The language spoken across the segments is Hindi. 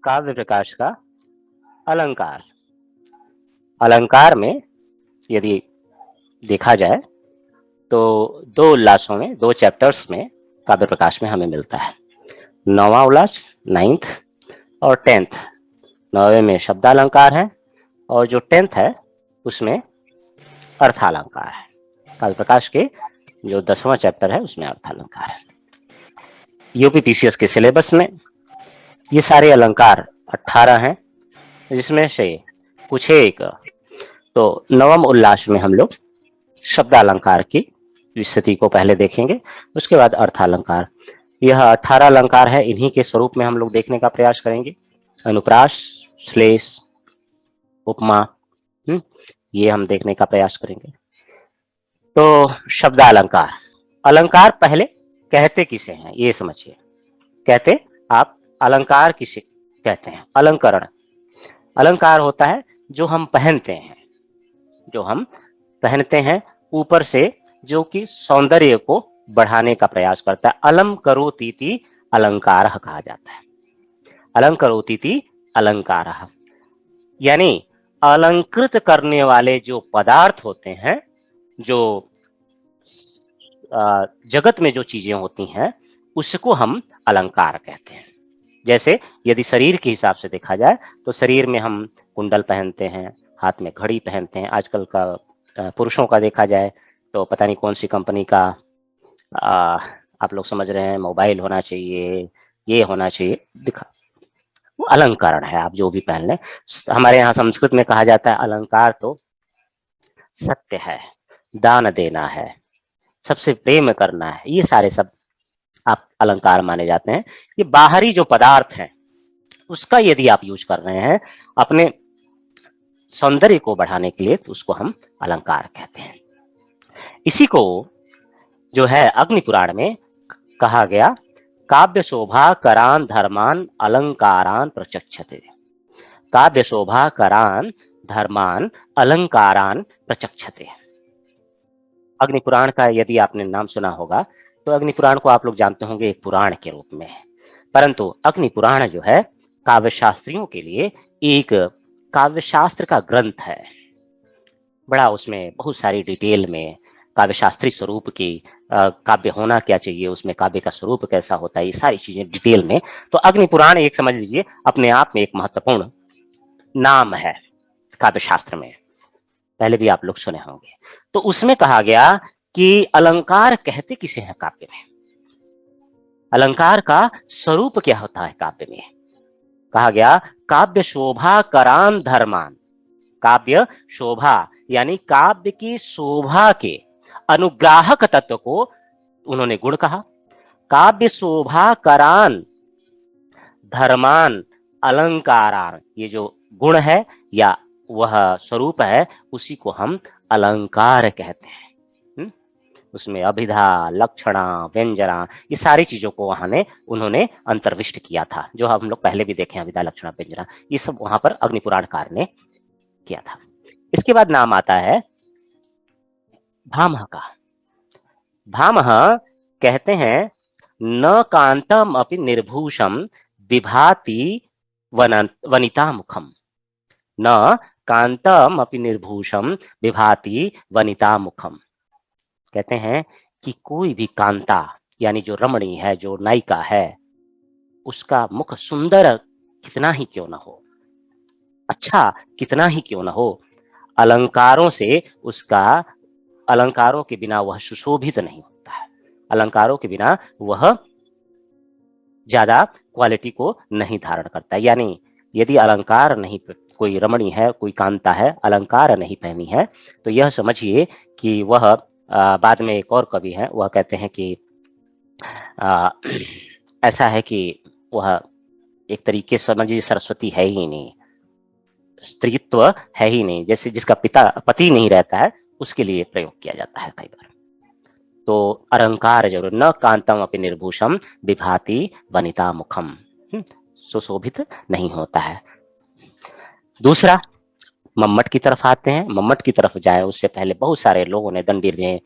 काव्य प्रकाश का अलंकार। अलंकार में यदि देखा जाए तो दो उल्लासों में, दो चैप्टर्स में काव्य प्रकाश में हमें मिलता है। नौवां उल्लास 9th और 10th। 9वें में शब्दालंकार है और जो 10th है उसमें अर्थालंकार है। काव्य प्रकाश के जो 10वां चैप्टर है उसमें अर्थालंकार है। यूपीपीसीएस के सिलेबस में ये सारे अलंकार 18 हैं, जिसमें से कुछ एक तो नवम उल्लास में हम लोग शब्दालंकार की स्थिति को पहले देखेंगे, उसके बाद अर्थालंकार। यह 18 अलंकार है, इन्हीं के स्वरूप में हम लोग देखने का प्रयास करेंगे। अनुप्रास, श्लेष, उपमा, ये हम देखने का प्रयास करेंगे। तो शब्दालंकार, अलंकार पहले कहते किसे हैं ये समझिए। कहते आप अलंकार किसे कहते हैं? अलंकरण, अलंकार होता है जो हम पहनते हैं, जो हम पहनते हैं ऊपर से, जो कि सौंदर्य को बढ़ाने का प्रयास करता है। अलम करोतीति अलंकार कहा जाता है। अलम करोतीति अलंकार, यानी अलंकृत करने वाले जो पदार्थ होते हैं, जो जगत में जो चीजें होती हैं, उसको हम अलंकार कहते हैं। जैसे यदि शरीर के हिसाब से देखा जाए तो शरीर में हम कुंडल पहनते हैं, हाथ में घड़ी पहनते हैं। आजकल का पुरुषों का देखा जाए तो पता नहीं कौन सी कंपनी का आप लोग समझ रहे हैं, मोबाइल होना चाहिए, ये होना चाहिए, दिखा, वो अलंकरण है। आप जो भी पहन लें, हमारे यहाँ संस्कृत में कहा जाता है अलंकार तो सत्य है, दान देना है, सबसे प्रेम करना है, ये सारे सब आप अलंकार माने जाते हैं। ये बाहरी जो पदार्थ है उसका यदि आप यूज कर रहे हैं अपने सौंदर्य को बढ़ाने के लिए, तो उसको हम अलंकार कहते हैं। इसी को जो है अग्नि पुराण में कहा गया, काव्य शोभा करान धर्मान अलंकारान प्रचक्षते। काव्य शोभा करान धर्मान अलंकारान प्रचक्षते। अग्नि पुराण का यदि आपने नाम सुना होगा तो अग्नि पुराण को आप लोग जानते होंगे एक पुराण के रूप में, परंतु अग्नि पुराण जो है काव्य शास्त्रियों के लिए एक काव्य शास्त्र का ग्रंथ है। बड़ा उसमें बहुत सारी डिटेल में काव्य शास्त्री स्वरूप की, काव्य होना क्या चाहिए, उसमें काव्य का स्वरूप कैसा होता है, ये सारी चीजें डिटेल में। तो अग्नि पुराण एक समझ लीजिए अपने आप में एक महत्वपूर्ण नाम है काव्य शास्त्र में, पहले भी आप लोग सुने होंगे। तो उसमें कहा गया कि अलंकार कहते किसे हैं काव्य में, अलंकार का स्वरूप क्या होता है काव्य में। कहा गया काव्य शोभा करान धर्मान, काव्य शोभा यानी काव्य की शोभा के अनुग्राहक तत्व को उन्होंने गुण कहा। काव्य शोभा करान धर्मान अलंकारान, ये जो गुण है या वह स्वरूप है उसी को हम अलंकार कहते हैं। उसमें अभिधा, लक्षणा, व्यंजना, ये सारी चीजों को वहां ने उन्होंने अंतर्विष्ट किया था, जो हम लोग पहले भी देखे हैं, अभिधा, लक्षणा, व्यंजना, ये सब वहां पर अग्निपुराणकार ने किया था। इसके बाद नाम आता है भामह का। भामह कहते हैं न कांतम अपि निर्भूषम विभाति वनिता मुखम, न कांतम अपि निर्भूषम विभाति वनिता मुखम। कहते हैं कि कोई भी कांता यानी जो रमणी है, जो नायिका है, उसका मुख सुंदर कितना ही क्यों ना हो, अच्छा कितना ही क्यों ना हो, अलंकारों से उसका, अलंकारों के बिना वह सुशोभित नहीं होता है, अलंकारों के बिना वह ज्यादा क्वालिटी को नहीं धारण करता है। यानी यदि अलंकार नहीं, कोई रमणी है, कोई कांता है, अलंकार नहीं पहनी है, तो यह समझिए कि वह बाद में एक और कवि है, वह कहते हैं कि ऐसा है कि वह एक तरीके से समझिए सरस्वती है ही नहीं, स्त्रीत्व है ही नहीं, जैसे जिसका पिता पति नहीं रहता है उसके लिए प्रयोग किया जाता है कई बार। तो अलंकार जरूर, न कांतम अपि निर्भूषम विभाति वनिता मुखम, सुशोभित नहीं होता है। दूसरा मम्मट की तरफ आते हैं। मम्मट की तरफ जाए उससे पहले बहुत सारे लोगों ने दंडी में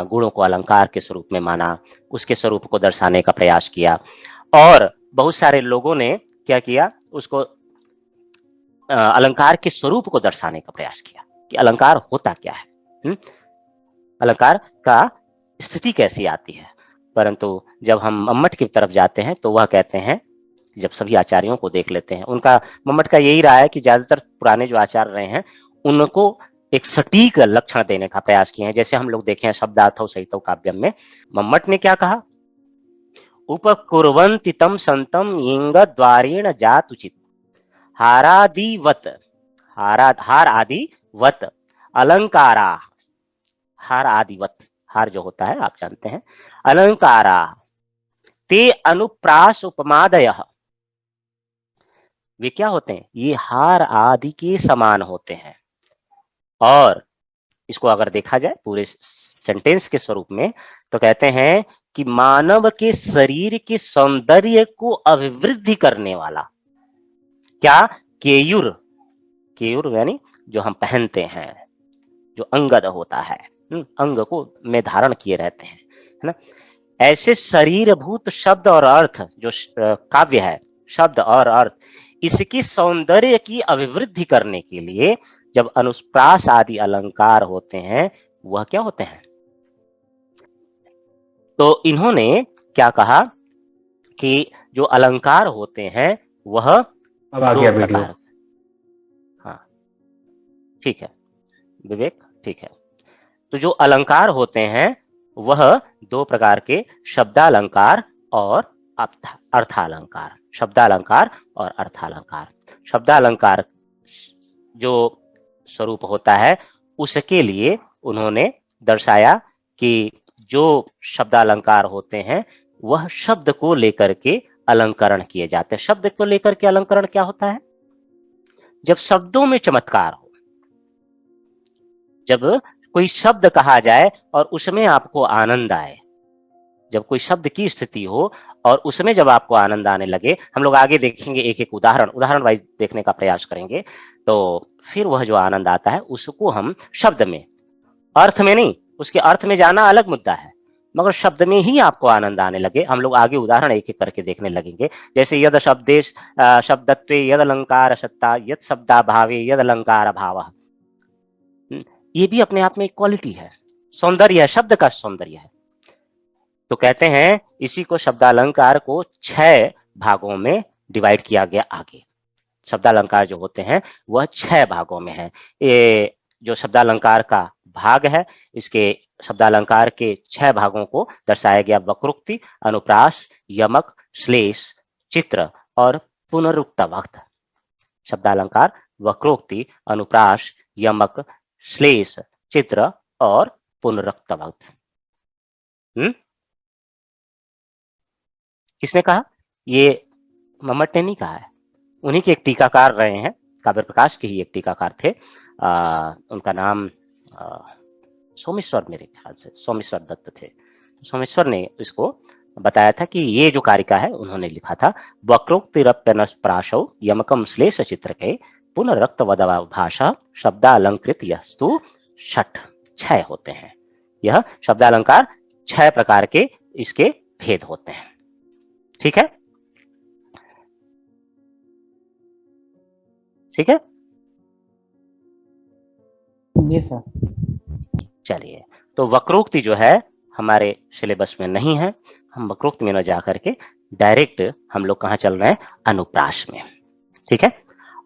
गुणों को अलंकार के स्वरूप में माना, उसके स्वरूप को दर्शाने का प्रयास किया, और बहुत सारे लोगों ने क्या किया, उसको अलंकार के स्वरूप को दर्शाने का प्रयास किया कि अलंकार होता क्या है, अलंकार का स्थिति कैसी आती है। परंतु जब हम मम्मट की तरफ जाते हैं तो वह कहते हैं, जब सभी आचार्यों को देख लेते हैं, उनका मम्मट का यही रहा है कि ज्यादातर पुराने जो आचार्य रहे हैं उनको एक सटीक लक्षण देने का प्रयास किए हैं। जैसे हम लोग देखे हैं शब्दार्थौ सहितौ काव्यम में मम्मट ने क्या कहा, उपकुर्वन्ति तम संतम इंग द्वारेण जातुचित हारादिवत, हार आदिवत अलंकारा, हार आदिवत, हार जो होता है आप जानते हैं, अलंकारा ते अनुप्रास उपमादय, वे क्या होते हैं, ये हार आदि के समान होते हैं। और इसको अगर देखा जाए पूरे सेंटेंस के स्वरूप में तो कहते हैं कि मानव के शरीर के सौंदर्य को अभिवृद्धि करने वाला, क्या, केयूर, केयूर यानी जो हम पहनते हैं, जो अंगद होता है, अंग को में धारण किए रहते हैं, है ना, ऐसे शरीरभूत शब्द और अर्थ जो काव्य है, शब्द और अर्थ, इसकी सौंदर्य की अभिवृद्धि करने के लिए जब अनुप्रास आदि अलंकार होते हैं वह क्या होते हैं। तो इन्होंने क्या कहा कि जो अलंकार होते हैं वह दो प्रकार, हाँ ठीक है विवेक, ठीक है, तो जो अलंकार होते हैं वह दो प्रकार के, शब्दालंकार और अर्थालंकार, शब्दालंकार और अर्थालंकार। शब्दालंकार जो स्वरूप होता है उसके लिए उन्होंने दर्शाया कि जो शब्दालंकार होते हैं वह शब्द को लेकर के अलंकरण किए जाते हैं। शब्द को लेकर के अलंकरण क्या होता है, जब शब्दों में चमत्कार हो, जब कोई शब्द कहा जाए और उसमें आपको आनंद आए, जब कोई शब्द की स्थिति हो और उसमें जब आपको आनंद आने लगे, हम लोग आगे देखेंगे एक एक उदाहरण वाइज देखने का प्रयास करेंगे, तो फिर वह जो आनंद आता है उसको हम शब्द में, अर्थ में नहीं, उसके अर्थ में जाना अलग मुद्दा है, मगर शब्द में ही आपको आनंद आने लगे। हम लोग आगे उदाहरण एक एक करके देखने लगेंगे। जैसे यद शब्देश शब्दत्वे यद अलंकार सत्ता, यद शब्दा भावे यद अलंकार भाव, ये भी अपने आप में एक क्वालिटी है, सौंदर्य है, शब्द का सौंदर्य है। तो कहते हैं इसी को शब्दालंकार को 6 भागों में डिवाइड किया गया। आगे शब्दालंकार जो होते हैं वह 6 भागों में है। ये जो शब्दालंकार का भाग है, इसके शब्दालंकार के 6 भागों को दर्शाया गया, वक्रोक्ति, अनुप्रास, यमक, श्लेष, चित्र और पुनरुक्त वक्त। शब्दालंकार वक्रोक्ति, अनुप्रास, यमक, श्लेष, चित्र और पुनरुक्त वक्त। किसने कहा, ये मम्मट ने नहीं कहा है, उन्हीं के एक टीकाकार रहे हैं, काव्य प्रकाश के ही एक टीकाकार थे, उनका नाम सोमेश्वर, मेरे ख्याल से सोमेश्वर दत्त थे। सोमेश्वर ने इसको बताया था कि ये जो कारिका है उन्होंने लिखा था, वक्रोक्तिरप्यनस्प्राशौ यमकम श्लेष चित्रके पुनरक्त वदवा भाषा शब्दालंकृत यस्तु षट्, 6 होते हैं। यह शब्दालंकार 6 प्रकार के इसके भेद होते हैं। ठीक है, ठीक है जी सर। चलिए, तो वक्रोक्ति जो है हमारे सिलेबस में नहीं है, हम वक्रोक्ति में न जाकर के डायरेक्ट हम लोग कहाँ चल रहे हैं, अनुप्रास में। ठीक है,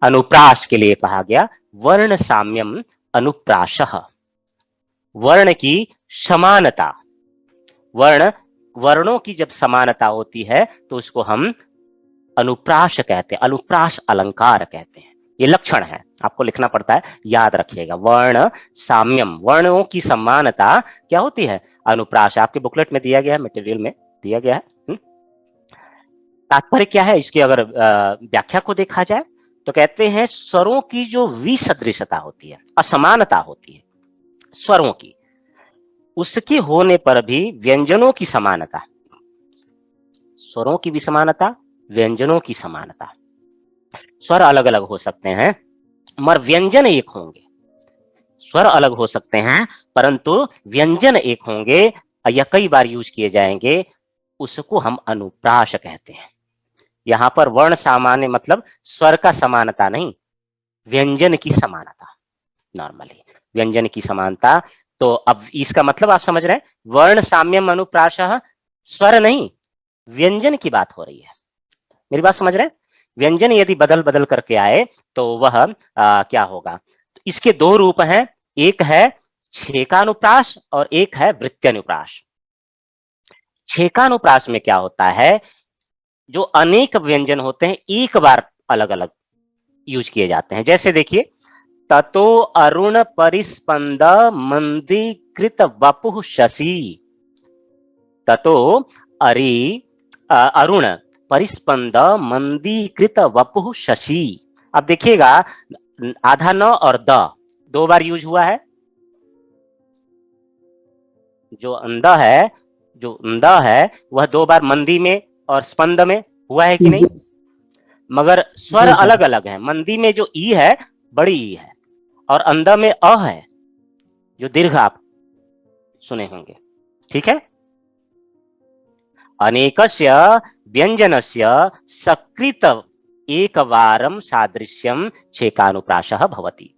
अनुप्रास के लिए कहा गया वर्ण साम्यम अनुप्रासः, वर्ण की समानता, वर्णों की जब समानता होती है तो उसको हम अनुप्रास कहते हैं, अनुप्रास अलंकार कहते हैं। ये लक्षण है, आपको लिखना पड़ता है, याद रखिएगा। वर्ण साम्यम, वर्णों की समानता क्या होती है, अनुप्रास। आपके बुकलेट में दिया गया है, मटेरियल में दिया गया है। तात्पर्य क्या है इसकी, अगर व्याख्या को देखा जाए तो कहते हैं स्वरों की जो विसदृशता होती है, असमानता होती है स्वरों की, उसके होने पर भी व्यंजनों की समानता, स्वरों की भी समानता, व्यंजनों की समानता। स्वर अलग अलग हो सकते हैं मगर व्यंजन एक होंगे, स्वर अलग हो सकते हैं परंतु व्यंजन एक होंगे या कई बार यूज किए जाएंगे, उसको हम अनुप्रास कहते हैं। यहां पर वर्ण सामान्य मतलब स्वर का समानता नहीं, व्यंजन की समानता। नॉर्मली व्यंजन की समानता। तो अब इसका मतलब आप समझ रहे हैं, वर्ण साम्यम अनुप्रासः, स्वर नहीं, व्यंजन की बात हो रही है। मेरी बात समझ रहे हैं? व्यंजन यदि बदल बदल करके आए तो वह क्या होगा? तो इसके दो रूप हैं, एक है छेकानुप्रास और एक है वृत्त्यनुप्रास। छेकानुप्रास में क्या होता है, जो अनेक व्यंजन होते हैं एक बार अलग अलग यूज किए जाते हैं। जैसे देखिए, ततो अरुण परिस्पंद मंदीकृत वपुः शशि। ततो अरि अरुण परिस्पंद मंदीकृत वपुः शशि। अब देखिएगा, आधा न और द दो बार यूज हुआ है। जो अंध है, जो अंध है वह दो बार मंदी में और स्पंद में हुआ है कि नहीं? जी मगर स्वर जी अलग सर। अलग है। मंदी में जो ई है, बड़ी ई है, और अंध में अ है, जो दीर्घ आप सुने होंगे। ठीक है। अनेकस्य व्यंजनस्य सकृत एकवारं सादृश्यम छेकानुप्रासः भवति।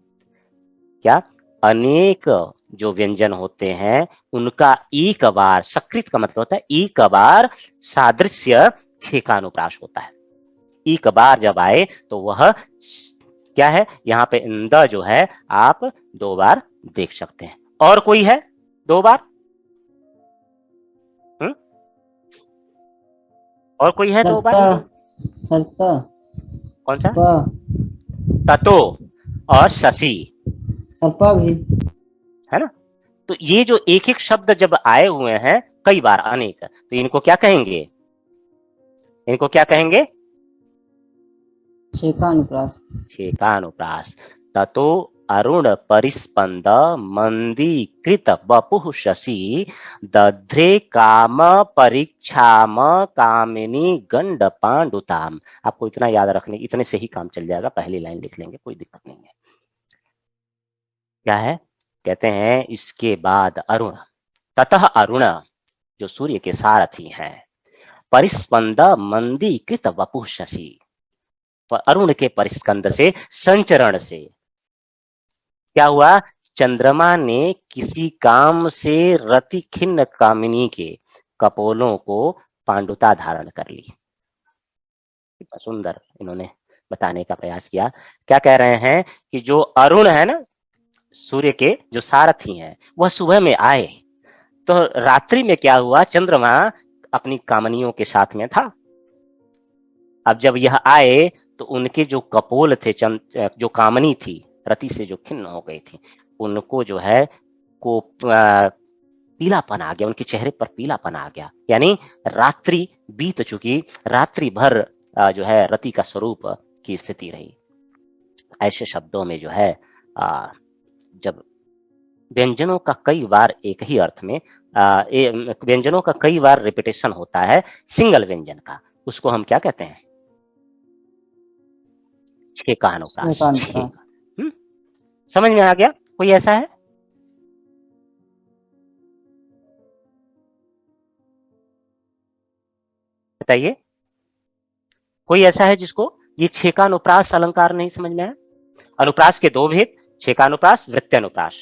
क्या? अनेक जो व्यंजन होते हैं उनका एक बार, सकृत का मतलब होता है एक बार, सादृश्य छेकानुप्रास होता है। एक बार जब आए तो वह क्या है, यहाँ पे इंद जो है आप दो बार देख सकते हैं। और कोई है दो बार? हुँ? और कोई है दो बार? सरता सरता कौन सा? पा ततो और शशि, सरपा भी। है ना? तो ये जो एक एक शब्द जब आए हुए हैं कई बार, अनेक, तो इनको क्या कहेंगे? इनको क्या कहेंगे? छेकानुप्रास। छेकानुप्रास। ततो अरुण परिस्पंद मंदीकृत वपुः शशि दध्रे काम परीक्षाम कामिनी गंड पांडुताम। आपको इतना याद रखने, इतने से ही काम चल जाएगा, पहली लाइन लिख लेंगे, कोई दिक्कत नहीं है। क्या है? कहते हैं इसके बाद अरुण, ततः अरुण जो सूर्य के सारथी हैं, परिस्पंद मंदीकृत वपुः शशि, अरुण के परिस्कंद से, संचरण से क्या हुआ? चंद्रमा ने किसी काम से रति खिन्न कामिनी के कपोलों को पांडुता धारण कर ली। कितना सुंदर इन्होंने बताने का प्रयास किया। क्या कह रहे हैं कि जो अरुण है ना, सूर्य के जो सारथी हैं, वह सुबह में आए तो रात्रि में क्या हुआ, चंद्रमा अपनी कामनियों के साथ में था। अब जब यह आए तो उनके जो कपोल थे, जो कामनी थी, रति से जो खिन्न हो गई थी, उनको जो है को पीलापन आ गया, उनके चेहरे पर पीलापन आ गया। यानी रात्रि बीत चुकी, रात्रि भर जो है रति का स्वरूप की स्थिति रही। ऐसे शब्दों में जो है जब व्यंजनों का कई बार एक ही अर्थ में व्यंजनों का कई बार रिपीटेशन होता है सिंगल व्यंजन का, उसको हम क्या कहते हैं? छेकानुप्रास। छेकानुप्रास। छेका। समझ में आ गया? कोई ऐसा है? बताइए, कोई ऐसा है जिसको ये छेकानुप्रास अलंकार नहीं समझ में आया? अनुप्रास के दो भेद, छेकानुप्रास, वृत्त्यनुप्रास।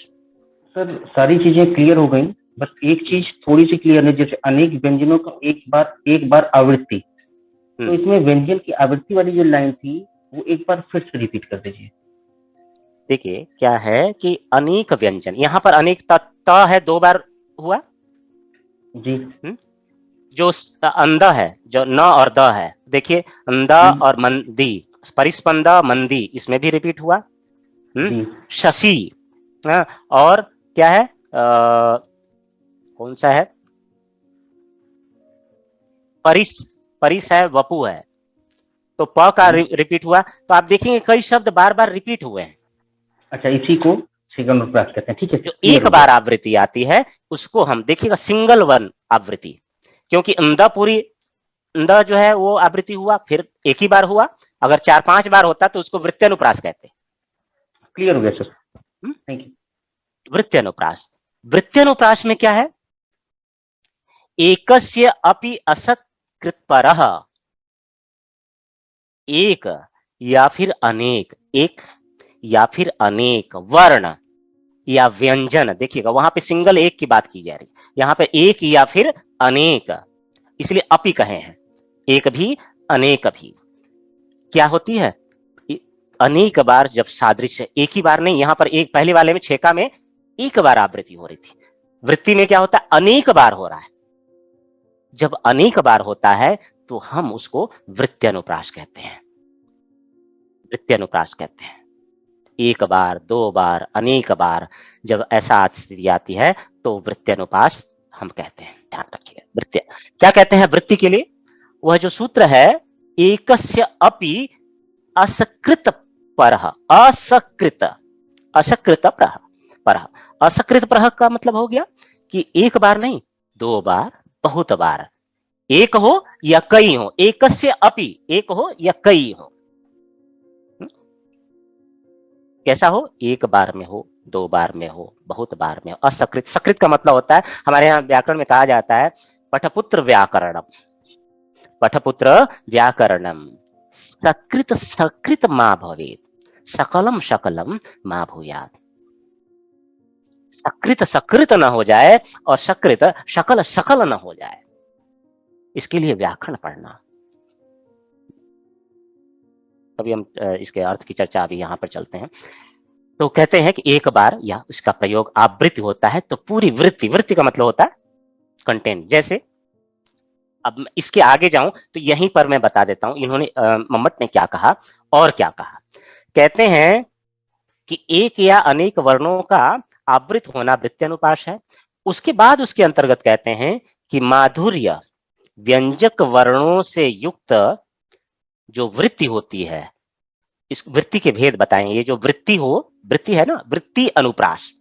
सर सारी चीजें क्लियर हो गई, बस एक चीज थोड़ी सी क्लियर नहीं, जैसे अनेक व्यंजनों का एक बार आवृत्ति, तो इसमें व्यंजन की आवृत्ति वाली जो लाइन थी वो एक बार फिर से रिपीट कर दीजिए। देखिए क्या है कि अनेक व्यंजन, यहाँ पर अनेक त है दो बार हुआ जी। जो अंदा है, जो न और द है, देखिए अंदा और मंदी, परिस्पंदा मंदी, इसमें भी रिपीट हुआ। जी। शशि, और क्या है, कौन सा है, परिस, परिस है, वपु है, तो प का रिपीट हुआ। तो आप देखेंगे कई शब्द बार बार रिपीट हुए हैं। अच्छा, इसी को छेकानुप्रास कहते हैं, ठीक है। जो क्लियर एक हो बार गया। आवृत्ति आती है उसको हम देखिएगा सिंगल वन आवृत्ति, क्योंकि अंदा पूरी, अंदा जो है वो आवृत्ति हुआ, फिर एक ही बार हुआ। अगर चार पांच बार होता तो उसको वृत्त्यनुप्रास कहते हैं। क्लियर हो गया सर, थैंक यू। वृत्त्यनुप्रास। वृत्त्यनुप्रास में क्या है? एकस्य अपि असत् कृतपरः एक या फिर अनेक, एक या फिर अनेक वर्ण या व्यंजन, देखिएगा वहां पे सिंगल एक की बात की जा रही है, यहाँ पे एक या फिर अनेक, इसलिए अपि कहे हैं, एक भी अनेक भी। क्या होती है अनेक बार जब सादृश्य, एक ही बार नहीं, यहां पर एक पहले वाले में छेका में एक बार आवृत्ति हो रही थी, वृत्ति में क्या होता है अनेक बार हो रहा है। जब अनेक बार होता है तो हम उसको वृत्त्यनुप्रास कहते हैं, वृत्त्यनुप्रास कहते हैं। एक बार, दो बार, अनेक बार जब ऐसा स्थिति आती है तो वृत्त्यनुप्रास हम कहते हैं। ध्यान रखिए, वृत्य क्या कहते हैं वृत्ति के लिए? वह जो सूत्र है एकस्य अपि असकृत परः, असकृत, असकृत परः, असकृत परः का मतलब हो गया कि एक बार नहीं, दो बार, बहुत बार, एक हो या कई हो, एकस्य अपि, एक हो या कई हो, कैसा हो, एक बार में हो, दो बार में हो, बहुत बार में हो। असकृत, सकृत का मतलब होता है, हमारे यहाँ व्याकरण में कहा जाता है पठपुत्र व्याकरणम, पठपुत्र व्याकरणम, सकृत सकृत मा भवेत्, सकलम शकलम मा भूयात्। सकृत सकृत न हो जाए और सकृत शकल शकल न हो जाए, इसके लिए व्याकरण पढ़ना। अभी हम इसके अर्थ की चर्चा अभी यहाँ पर चलते हैं। तो कहते हैं कि एक बार या इसका प्रयोग आवृत्ति होता है तो पूरी वृत्ति, वृत्ति का मतलब होता है कंटेंट। जैसे अब इसके आगे जाऊं तो यहीं पर मैं बता देता हूं इन्होंने मम्मट ने क्या कहा और क्या कहा। कहते हैं कि एक या अनेक वर्णों का आवृत होना वृत्त्यनुप्रास है। उसके बाद उसके अंतर्गत कहते हैं कि माधुर्य व्यंजक वर्णों से युक्त जो वृत्ति होती है, इस वृत्ति के भेद बताएंगे। ये जो वृत्ति हो, वृत्ति है ना, वृत्ति अनुप्रास,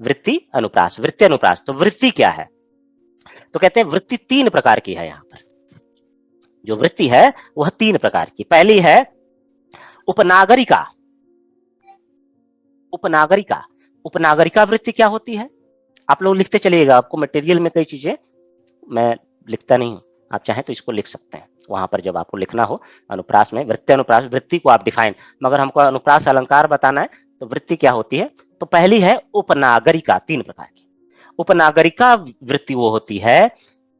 वृत्ति अनुप्रास, वृत्ति अनुप्रास, तो वृत्ति क्या है? तो कहते हैं वृत्ति तीन प्रकार की है। यहाँ पर जो वृत्ति है वह तीन प्रकार की। पहली है उपनागरिका। उपनागरिका, उपनागरिका वृत्ति क्या होती है? आप लोग लिखते चलिएगा, आपको मटेरियल में कई चीजें मैं लिखता नहीं हूं, आप चाहें तो इसको लिख सकते हैं वहां पर जब आपको लिखना हो अनुप्रास में। वृत्ति अनुप्रास, वृत्ति को आप डिफाइन, मगर हमको अनुप्रास अलंकार बताना है तो वृत्ति क्या होती है? तो पहली है उपनागरिका, तीन प्रकार की। उपनागरिका वृत्ति वो होती है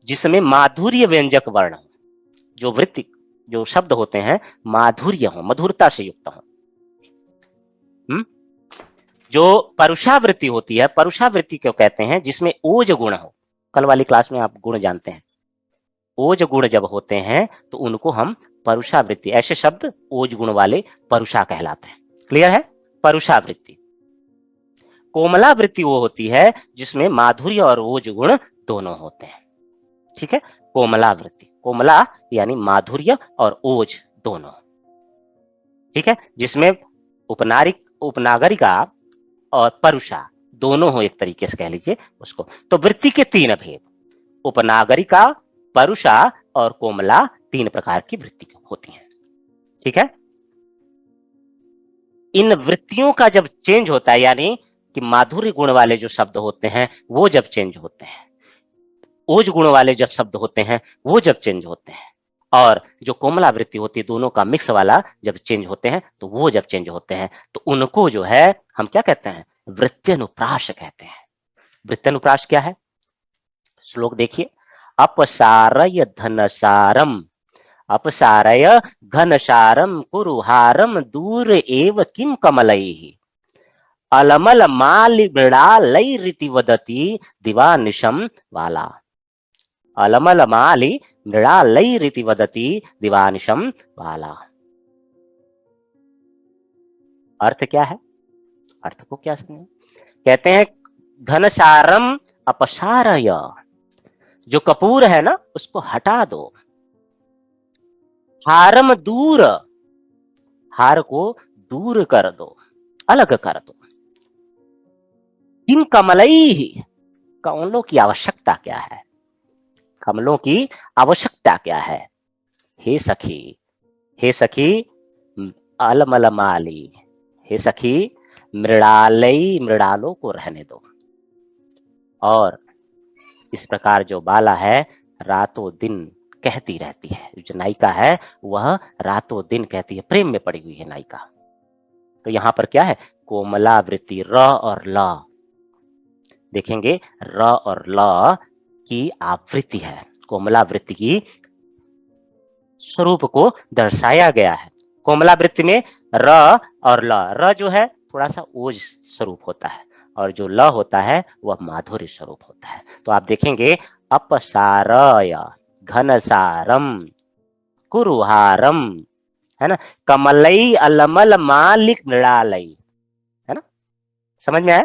जिसमें माधुर्य व्यंजक वर्ण, जो वृत्ति, जो शब्द होते हैं माधुर्य हो, मधुरता से युक्त हो। जो परुषावृत्ति होती है, परुषावृत्ति क्यों कहते हैं? जिसमें ओज गुण हो। कल वाली क्लास में आप गुण जानते हैं, ओज गुण जब होते हैं तो उनको हम परुषावृत्ति, ऐसे शब्द ओज गुण वाले परुषा कहलाते हैं। क्लियर है? परुषावृत्ति। कोमलावृत्ति वो होती है जिसमें माधुर्य और ओज गुण दोनों होते हैं। ठीक है, कोमलावृत्ति, कोमला यानी माधुर्य और ओज दोनों। ठीक है, जिसमें उपनागरिका और परुषा दोनों हो, एक तरीके से कह लीजिए उसको। तो वृत्ति के तीन भेद, उपनागरिका, परुषा और कोमला, तीन प्रकार की वृत्ति होती हैं। ठीक है, इन वृत्तियों का जब चेंज होता है, यानी कि माधुर्य गुण वाले जो शब्द होते हैं वो जब चेंज होते हैं, ओज गुण वाले जब शब्द होते हैं वो जब चेंज होते हैं, और जो कोमला वृत्ति होती है दोनों का मिक्स वाला जब चेंज होते हैं, तो वो जब चेंज होते हैं तो उनको जो है हम क्या कहते हैं? वृत्त्यनुप्रास कहते हैं। वृत्त्यनुप्रास क्या है? श्लोक देखिए, अपसारय धनसारम, अपसारय घनसारम कुरुहारम दूर एव किम कमलैः, अलमल मालिमृणालैरिति वदति दिवानिशम वाला। अलमल माली मृणालैरिति वदति दिवानिशम वाला। अर्थ क्या है? अर्थ को क्या समझे? कहते हैं घनसारम अपसारय, जो कपूर है ना उसको हटा दो। हारम दूर, हार को दूर कर दो, अलग कर दो। किम कमलैः, कमलों की आवश्यकता क्या है? कमलों की आवश्यकता क्या है? हे सखी, हे सखी अलमलमाली, हे सखी मृणालयी, मृणालों को रहने दो। और इस प्रकार जो बाला है रातों दिन कहती रहती है। जो नायिका है वह रातों दिन कहती है, प्रेम में पड़ी हुई है नायिका। तो यहाँ पर क्या है, कोमलावृत्ति र और ल, देखेंगे र और ल की आवृत्ति है, कोमलावृत्ति की स्वरूप को दर्शाया गया है। कोमलावृत्ति में र और ल, र जो है थोड़ा सा ओज स्वरूप होता है और जो ल होता है वह माधुर्य स्वरूप होता है। तो आप देखेंगे अपसारय घनसारम कुरुहारम, है ना, कमलई अलमल मालिक नृणालई, है ना, समझ में आया।